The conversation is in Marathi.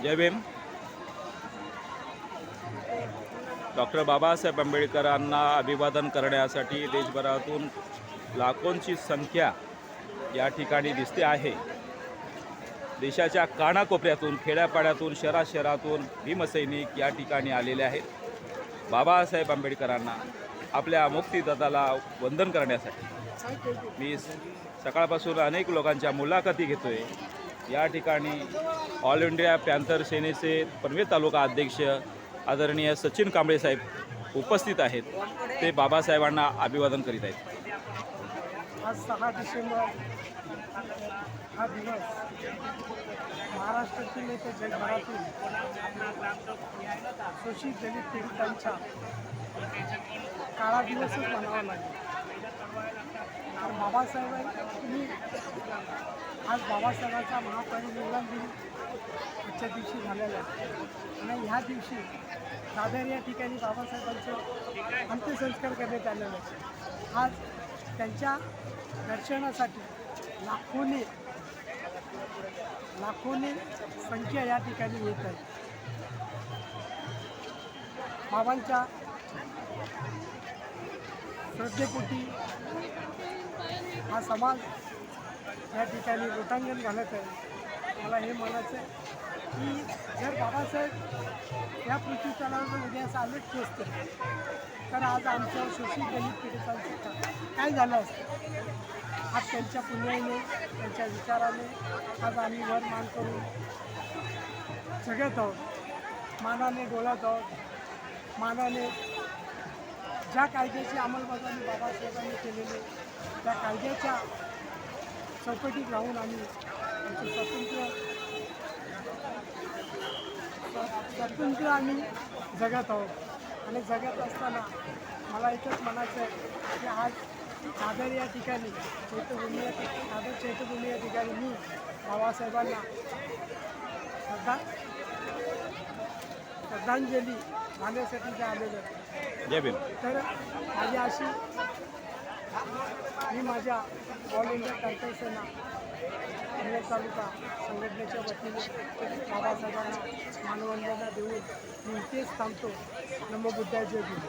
जय भीम. डॉक्टर बाबासाहेब आंबेडकरांना अभिवादन करण्यासाठी देशभरातून लाखोंची संख्या या ठिकाणी दिसते आहे. देशाच्या कानाकोपऱ्यातून, खेड्यापाड्यातून, शहरातून भीमसैनिक या ठिकाणी आलेले आहेत. बाबासाहेब आंबेडकरांना, आपल्या मुक्तिदात्याला वंदन करण्यासाठी. मी सकाळपासून अनेक लोकांच्या मुलाखती घेतोय. या ठिकाणी ऑल इंडिया पॅन्थर सेनेचे पनवेल तालुका अध्यक्ष आदरणीय सचिन कांबळे साहेब उपस्थित आहेत. ते बाबासाहेबांना अभिवादन करीत आहेत. आज 6 डिसेंबर हा दिवस महाराष्ट्रातील ते जगभरातील शोषित दलित पीडितांच्या काळा दिवसच म्हणावा लागेल. तर बाबासाहेबांनी आज बाबासाहेबांचा महापरिनिर्वाण दिन आजच्या दिवशी झालेला आहे आणि ह्या दिवशी दादर या ठिकाणी बाबासाहेबांचं अंत्यसंस्कार करण्यात आलेलं आहे. आज त्यांच्या दर्शनासाठी लाखोनी संख्या या ठिकाणी येत आहे. बाबांच्या श्रद्धेपोटी हा समाज या ठिकाणी लोटांगण घालत आहे. मला हे म्हणायचं आहे की जर बाबासाहेब या पृथ्वी तलावर उद्यास आलेच नसते तर आज आमच्या शोषित दलित पीडितांचं काय झालं असतं. आज त्यांच्या पुण्याने, त्यांच्या विचाराने आज आम्ही वर मान करून जगत आहोत. मानाने डोळत आहोत. मानाने ज्या कायद्याची अंमलबजावणी बाबासाहेबांनी केलेली त्या कायद्याच्या चौकटीत राहून आम्ही आमचं स्वातंत्र्य आम्ही जगत आहोत. आणि जगत असताना मला इथंच म्हणायचं आहे की आज दादर या ठिकाणी चैत्यभूमी या ठिकाणी मी बाबासाहेबांना श्रद्धांजली वाहण्यासाठी ते आलेलो आहे. जय भीम. तर माझी अशी मी माझ्या ऑल इंडिया पॅन्थर सेना पनवेल तालुका संघटनेच्या वतीने बाबासाहेबांना मानवंदना देऊन मी इथेच थांबतो. नमो बुद्धाय. जय भीम.